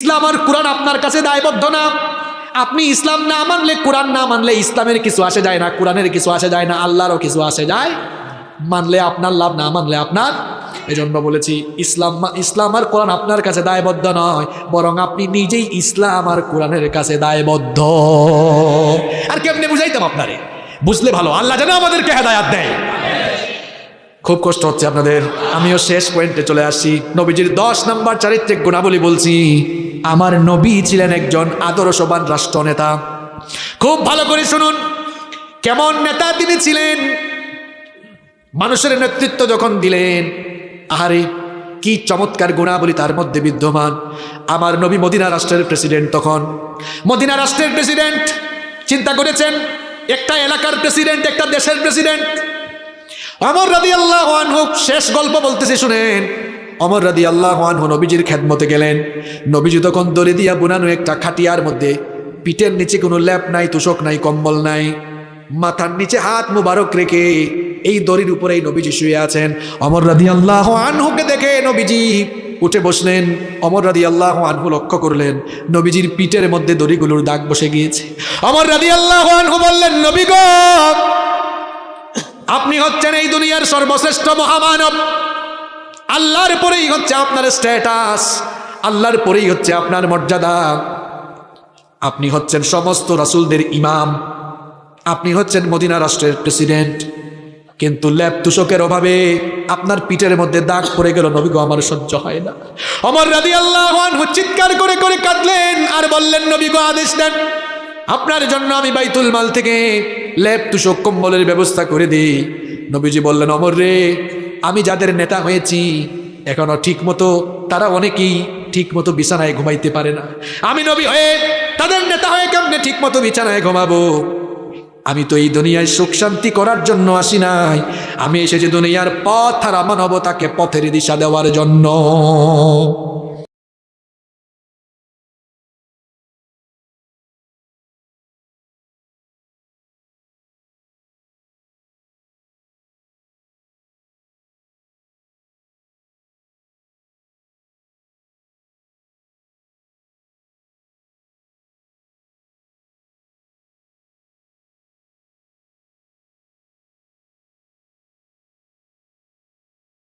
ইসলাম আর কোরআন আপনার কাছে দায়বদ্ধ না। আপনি ইসলাম না মানলে, কোরআন না মানলে ইসলামের কিছু আসে যায় না, কোরআনের কিছু আসে যায় না, আল্লাহরও কিছু আসে যায়। মানলে আপনার লাভ, না মানলে আপনার। এজন্য বলেছি ইসলাম আর কোরআন আপনার কাছে দায়বদ্ধ নয়, বরং আপনি নিজেই ইসলাম আর কোরআনের কাছে দায়বদ্ধ। আর কেমনে বুঝাইতাম আপনারে, বুঝলে ভালো, আল্লাহ যেন আমাদেরকে হেদায়াত দেয়। খুব কষ্ট হচ্ছে আপনাদের, আমিও শেষ পয়েন্টে চলে আসছি। নবীজির 10 নম্বর চারিত্রিক গুণাবলী বলছি। আমার নবী ছিলেন একজন আদর্শবান রাষ্ট্রনেতা। খুব ভালো করে শুনুন, কেমন নেতা তিনি ছিলেন। মানুষের নেতৃত্ব যখন দিলেন, আহারে কি চমৎকার গুণাবলী তার মধ্যে বিদ্যমান। আমার নবী মদিনা রাষ্ট্রের প্রেসিডেন্ট। তখন মদিনা রাষ্ট্রের প্রেসিডেন্ট, চিন্তা করেছেন, একটা এলাকার প্রেসিডেন্ট, একটা দেশের প্রেসিডেন্ট। ওমর রাদিয়াল্লাহু আনহু, শেষ গল্প বলতেছি শুনেন। ওমর রাদিয়াল্লাহু আনহু নবীজির খেদমতে গেলেন। নবীজি তখন দড়ি দিয়া বুনানো একটা খাটিয়ার মধ্যে, পিঠের নিচে কোনো ল্যাপ নাই, তোষক নাই, কম্বল নাই, মাথার নিচে হাত মুবারক রেখে এই দড়ির উপরেই নবীজি শুয়ে আছেন। ওমর রাদিয়াল্লাহু আনহুকে দেখে নবীজি উঠে বসলেন। ওমর রাদিয়াল্লাহু আনহু লক্ষ্য করলেন নবীজির পিঠের মধ্যে দড়িগুলোর দাগ বসে গিয়েছে। ওমর রাদিয়াল্লাহু আনহু বললেন, নবী গো, আপনি হচ্ছেন এই দুনিয়ার সর্বশ্রেষ্ঠ মহামানব। আল্লাহর পরেই হচ্ছে আপনার স্ট্যাটাস, আল্লাহর পরেই হচ্ছে আপনার মর্যাদা। আপনি হচ্ছেন সমস্ত রাসূলদের ইমাম, আপনি হচ্ছেন মদিনা রাষ্ট্রের প্রেসিডেন্ট, কিন্তু ল্যাপ তুষকের অভাবে আপনার পিঠের মধ্যে দাগ পড়ে গেল। নবী গো, আমার সহ্য হয় না। ওমর রাদিয়াল্লাহু আনহু চিৎকার করে করে কাঁদলেন আর বললেন, নবী গো, আদেশ দেন, আপনার জন্য আমি বাইতুল মাল থেকে লেপ তুষক কম্বলের ব্যবস্থা করে দিই। নবীজি বললেন, ওমর রে, আমি যাদের নেতা হয়েছি এখনো ঠিক মতো, তারা অনেকেই ঠিক মতো বিছানায় ঘুমাইতে পারে না। আমি নবী হয়ে তাদের নেতা হয়ে কেমনে ঠিক মতো বিছানায় ঘুমাবো? আমি তো এই দুনিয়ায় সুখ শান্তি করার জন্য আসি নাই, আমি এসেছি দুনিয়ার পথ আর মানবতাকে পথের দিশা দেওয়ার জন্য।